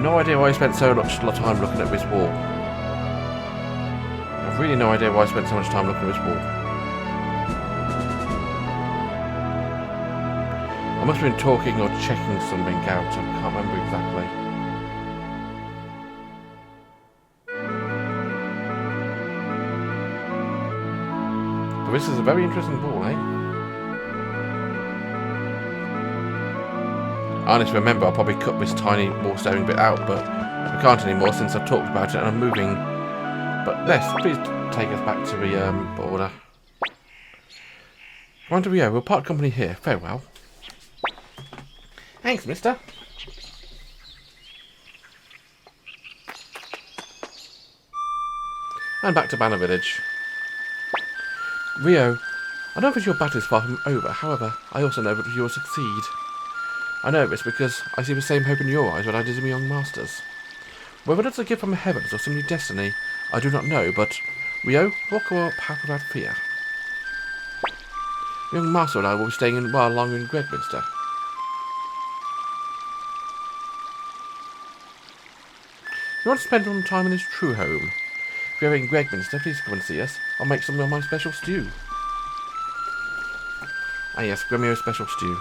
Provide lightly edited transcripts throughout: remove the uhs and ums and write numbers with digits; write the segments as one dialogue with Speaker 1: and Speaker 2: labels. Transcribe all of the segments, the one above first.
Speaker 1: no idea why I spent so much time looking at this wall. I've really no idea why I spent so much time looking at this wall. I must have been talking or checking something out. I can't remember exactly. But this is a very interesting wall, eh? I honestly remember I'll probably cut this tiny wall staring bit out, but I can't anymore since I've talked about it and I'm moving. But Les, please take us back to the border. Come on to Rio, we'll part company here. Farewell. Thanks, mister. And back to Banner Village. Rio, I know that your battle is far from over, however, I also know that you will succeed. I know this because I see the same hope in your eyes when I did in my young masters. Whether that's a gift from the heavens or some new destiny, I do not know, but Rio, walk our path without fear. Young master and I will be staying in while longer in Gregminster. You want to spend some time in his true home? If you're in Gregminster, please come and see us. I'll make some of my special stew. Ah yes, Grimio's special stew.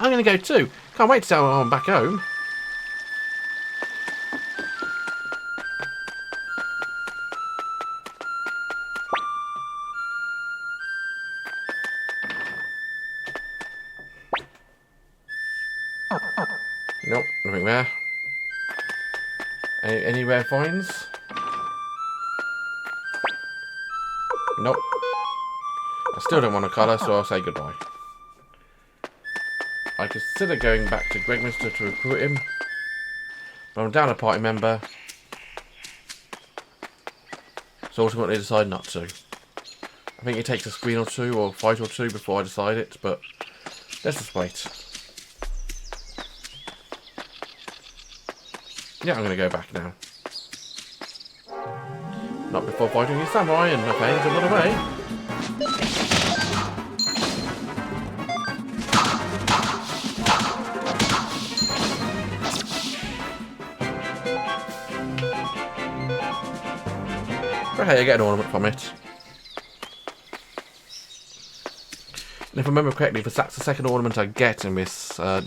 Speaker 1: I'm going to go too. Can't wait to tell I'm back home. Nope, nothing there. Any rare finds? Nope. I still don't want a colour, so I'll say goodbye. I consider going back to Gregminster to recruit him, but I'm down a party member, so ultimately decide not to. I think it takes a screen or two, or a fight or two before I decide it, but let's just wait. Yeah, I'm going to go back now. Not before fighting his samurai and my pains and run away. Okay, I get an ornament from it. And if I remember correctly, that's the second ornament I get in this 3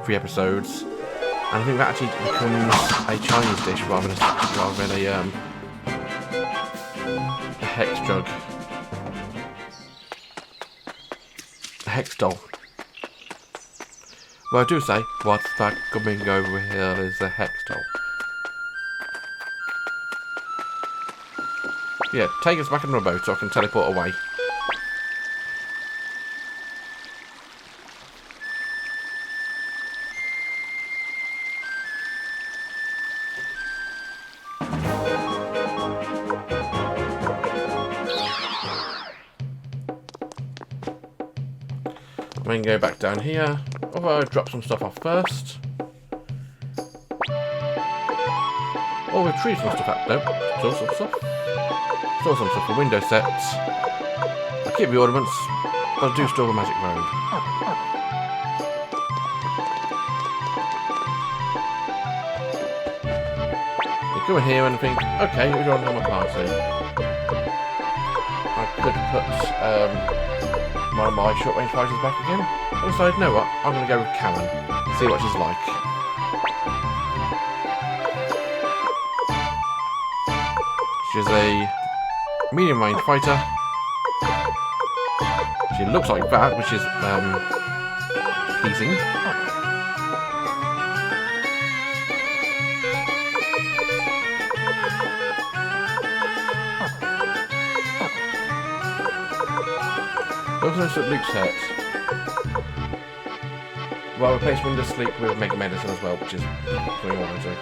Speaker 1: episodes. And I think that actually becomes a Chinese dish rather than a hex jug. A hex doll. Well, I do say, what's that coming over here is a hex doll. Yeah, take us back in the boat so I can teleport away. I'm going to go back down here. Although I'll drop some stuff off first. Oh, we've treated some stuff out. Nope, still some stuff. Store some stuff for window sets. I'll keep the ornaments, but I do store the magic robe. You come in here and think, okay, we're going on my party. I could put one of my short range fighters back again. I decided, you know what, I'm going to go with Karen, see what she's like. She's a medium range fighter. She looks like that, which is pleasing. Also at Luke's hurt. Well, replace Windows Sleep with Mega Medicine as well, which is something I want to do.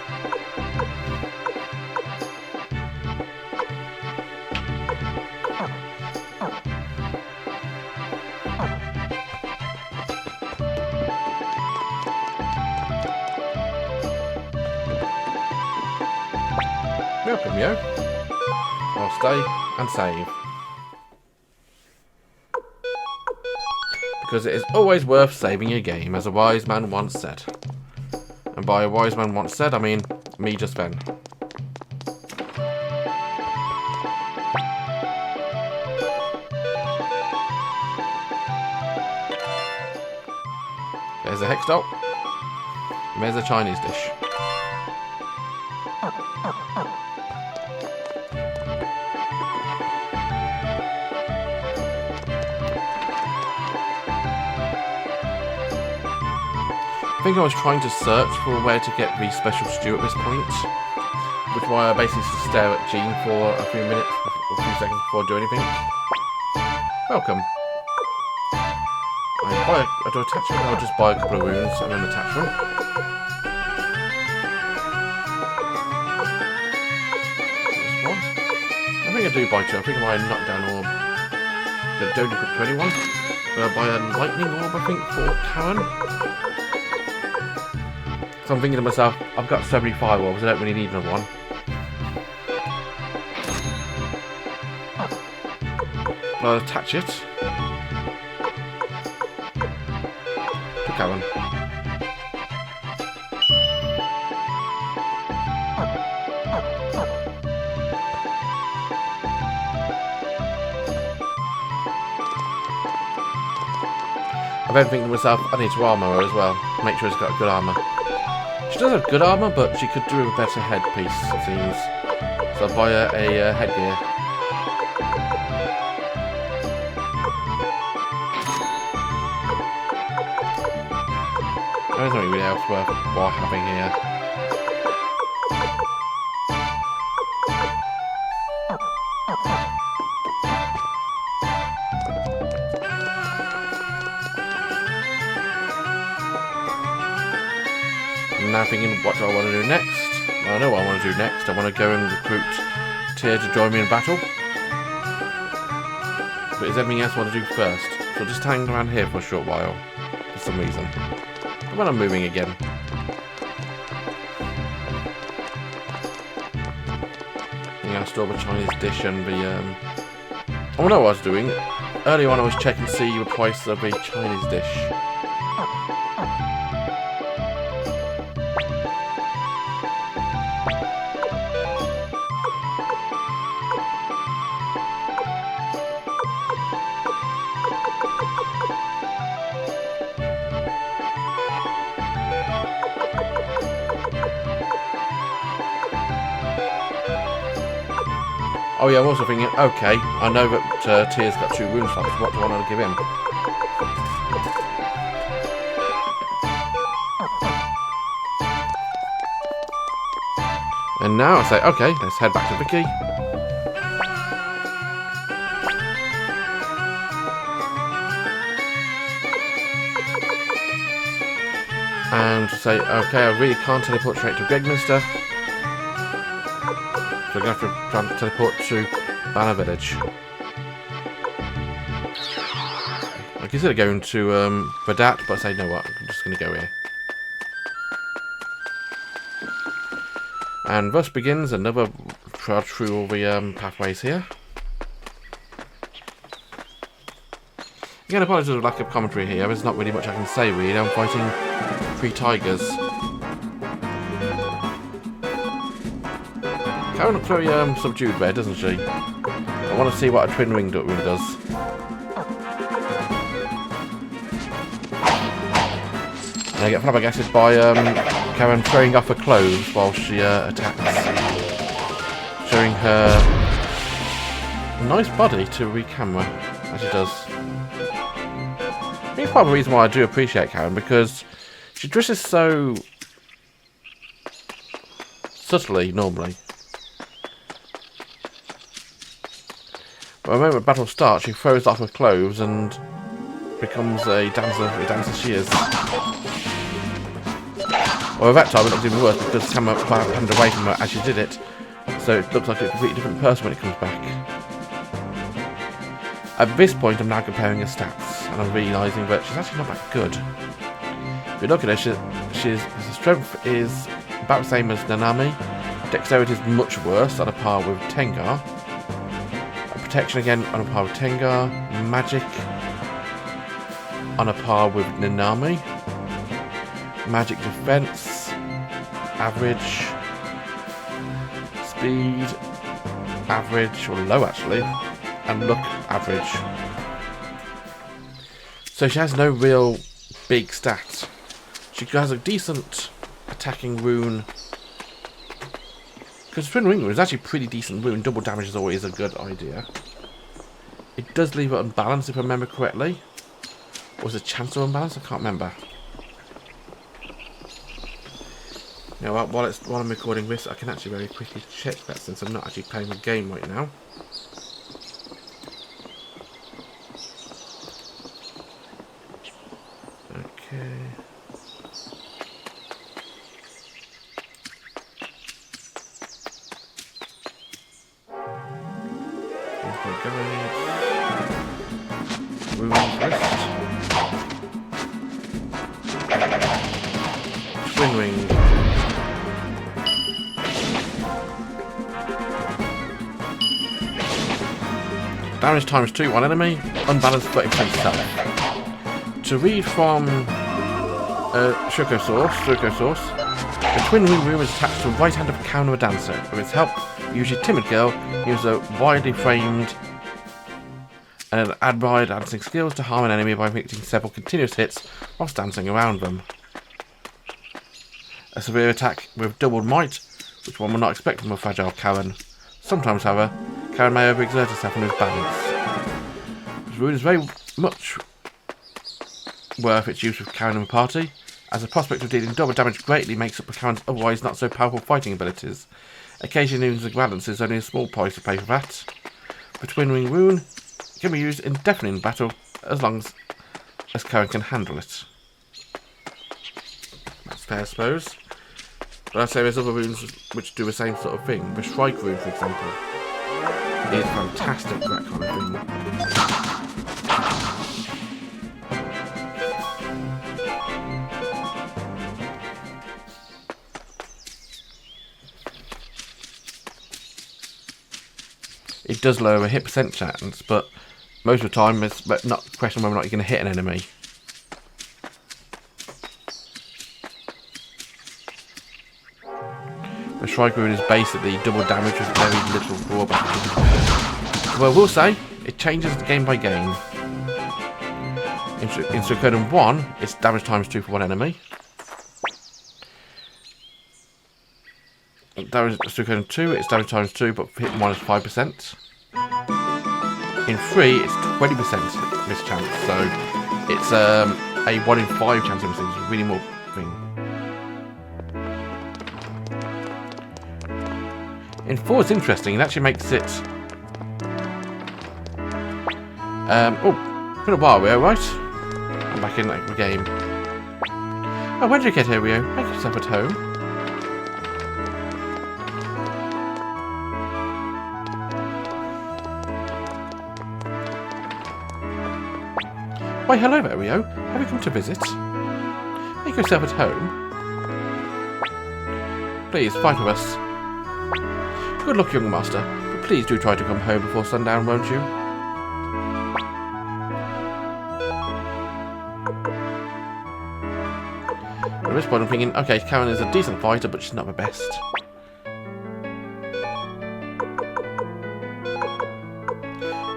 Speaker 1: Welcome, yo. I'll stay and save. Because it is always worth saving a game, as a wise man once said. And by a wise man once said, I mean me just then. There's a hex doll. And there's a Chinese dish. I think I was trying to search for where to get the special stew at this point, which is why I basically stare at Jean for a few minutes, a few seconds before I do anything. Welcome. I do attachment, I'll just buy a couple of runes and then attach them. This one. I think I do buy two. I think I buy a knockdown orb. Don't equip to anyone. But I buy a lightning orb, I think, for Karen. So I'm thinking to myself, I've got 75 orbs, I don't really need another one. I'll attach it to Karen. I've been thinking to myself, I need to armour her as well. Make sure she's got good armour. She does have good armour, but she could do with a better headpiece, it seems. So I'll buy her a headgear. There's nothing really else worthwhile having here. Now thinking, what do I want to do next? Well, I know what I want to do next. I want to go and recruit Tyr to join me in battle. But is there anything else I want to do first? So I'll just hang around here for a short while, for some reason. But when I'm moving again. I think I'll store the Chinese dish and the... I know what I was doing. Earlier on I was checking to see the price of a Chinese dish. Oh yeah, I'm also thinking, okay, I know that Tyr's got 2 rune slots, what do I want to give him? And now I say, okay, let's head back to Vicky. And say, okay, I really can't teleport straight to Gregminster. So we're going to have to teleport to Banner Village. I consider going to Vedat, but I say, no what, I'm just going to go here. And thus begins another trudge through all the pathways here. Again, apologies for the lack of commentary here, there's not really much I can say really, I'm fighting 3 tigers. Karen looks very subdued there, doesn't she? I want to see what a twin ring rune does. And I get flabbergasted by Karen throwing off her clothes while she attacks. Showing her nice body to the camera, as she does. I think it's part of the reason why I do appreciate Karen, because she dresses so subtly normally. But the moment battle starts, she throws off her clothes and becomes a dancer she is. Well, at that time it looks even worse because the camera panned away from her as she did it, so it looks like a completely different person when it comes back. At this point, I'm now comparing her stats, and I'm realising that she's actually not that good. If you look at her, her strength is about the same as Nanami, dexterity is much worse, on a par with Tengar. Protection again on a par with Tengar. Magic. on a par with Nanami. Magic defense, average. Speed, average, or low actually. And look, average. So she has no real big stats. She has a decent attacking rune. Because Twin Wing Rune is actually pretty decent rune. Double damage is always a good idea. It does leave it unbalanced if I remember correctly. Or was it a chance of unbalance? I can't remember. Now, while I'm recording this, I can actually very quickly check that since I'm not actually playing the game right now. Okay. Twin Wing. Damage times 2 on enemy, unbalanced 30% self. To read from Suikoden source, the Twin Wing Rune is attached to the right hand of a counter dancer. With its help, usually timid girl uses a widely framed and add wide dancing skills to harm an enemy by inflicting several continuous hits whilst dancing around them. A severe attack with doubled might, which one would not expect from a fragile Karen. Sometimes, however, Karen may overexert herself and lose balance. This rune is very much worth its use with Karen and the party, as the prospect of dealing double damage greatly makes up for Karen's otherwise not so powerful fighting abilities. Occasionally using balance is only a small price to pay for that. The Twin Wing Rune can be used indefinitely in battle as long as Karen can handle it. That's fair, I suppose. But I'd say there's other runes which do the same sort of thing. The Strike Rune, for example, is fantastic for that kind of thing. It does lower hit percent chance, but most of the time it's not a question of whether or not you're going to hit an enemy. The Strike Rune is basically double damage with very little drawback. Well, I will say, it changes the game by game. In Suikoden 1, it's damage times 2 for one enemy. Suikoden 2, it's damage times 2, but hit minus 5%. In 3, it's 20% miss chance, so it's a 1 in 5 chance of missing, which is really more thing. In 4, it's interesting, it actually makes it... oh, been a while, Rio, right? I'm back in the game. Oh, when did you get here, Rio? Make yourself at home. Why, hello there, Rio. Have you come to visit? Make yourself at home. Please, fight with us. Good luck, young master, but please do try to come home before sundown, won't you? At this point I'm thinking, okay, Karen is a decent fighter, but she's not the best.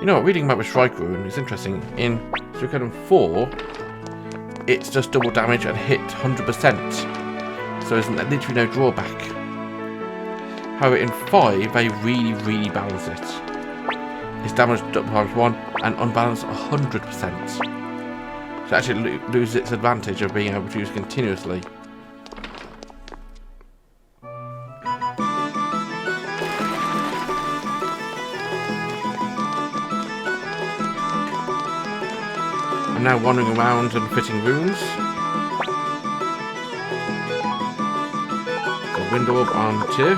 Speaker 1: You know what, reading about the Strike Rune is interesting. In Suikoden 4, it's just double damage and hit 100%. So there's literally no drawback. However, in 5, they really balance it. It's damage times 1 and unbalanced 100%. So it actually loses its advantage of being able to use continuously. I'm now wandering around and fitting runes. The Wind Orb on 2.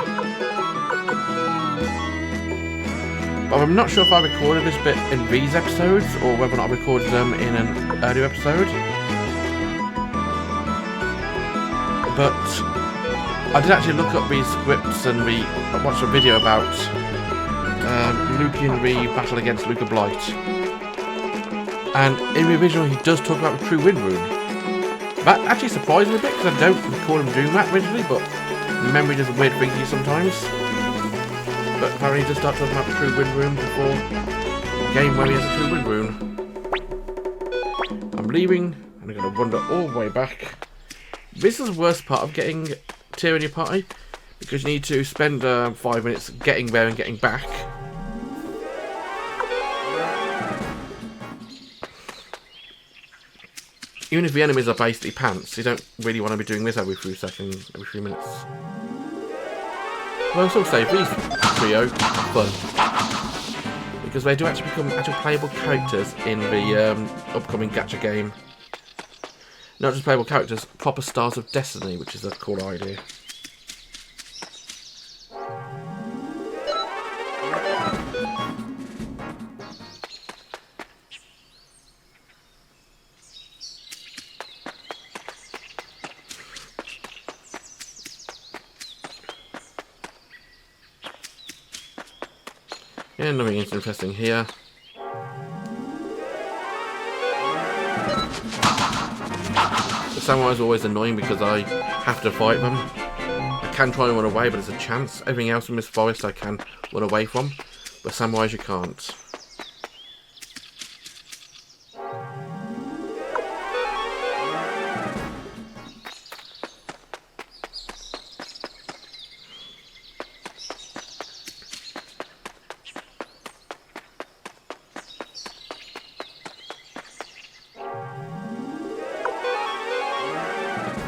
Speaker 1: But I'm not sure if I recorded this bit in these episodes or whether or not I recorded them in an earlier episode. But I did actually look up these scripts and watched a video about Lucian battle against Luca Blight. And in the original, he does talk about the true wind rune. That actually surprised me a bit, because I don't recall him doing that originally, but memory does a weird thing to you sometimes. But apparently he does start talking about the true wind rune before the game where he has a true wind rune. I'm leaving, and I'm going to wander all the way back. This is the worst part of getting tier in your party, because you need to spend 5 minutes getting there and getting back. Even if the enemies are basically pants, you don't really want to be doing this every few seconds, every few minutes. Well, I'll still say these trio are fun, because they do actually become actual playable characters in the upcoming gacha game. Not just playable characters, proper stars of destiny, which is a cool idea. Yeah, nothing interesting here. The samurai is always annoying because I have to fight them. I can try and run away, but there's a chance. Everything else in this forest I can run away from, but samurais you can't.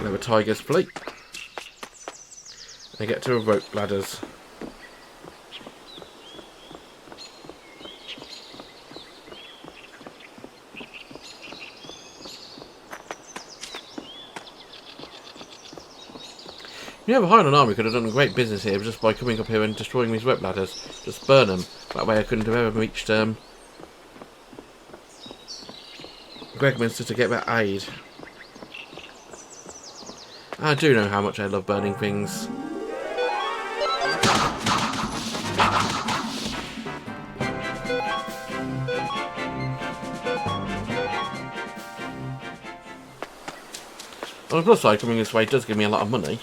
Speaker 1: Another tiger's fleet. They get to a rope ladders. You know, the Highland army could have done a great business here just by coming up here and destroying these rope ladders. Just burn them. That way I couldn't have ever reached Gregminster to get that aid. I do know how much I love burning things. On the plus side, coming this way does give me a lot of money.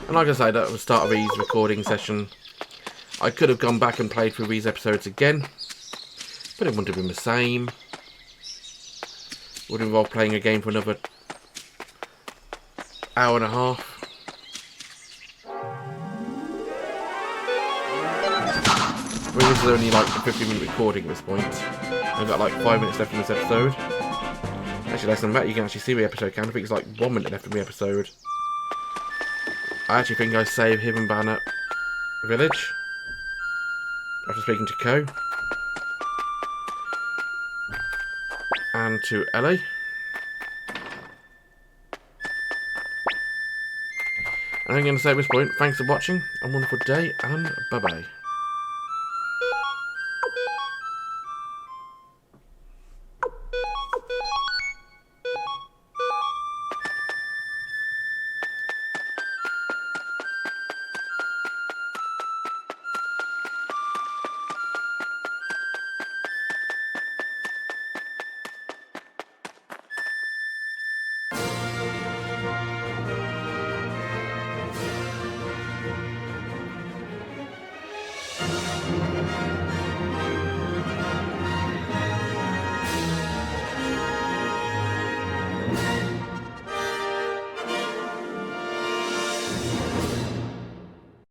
Speaker 1: And like I said at the start of these recording session, I could have gone back and played through these episodes again, but it wouldn't have been the same. It would involve playing a game for another hour and a half. Well, this is only like a 50-minute recording at this point. I've got like 5 minutes left in this episode. Actually less than that, you can actually see the episode count. I think it's like 1 minute left in the episode. I actually think I saved Hidden Banner Village after speaking to Ko and to Ellie. And I'm going to say at this point, thanks for watching, a wonderful day, and bye-bye.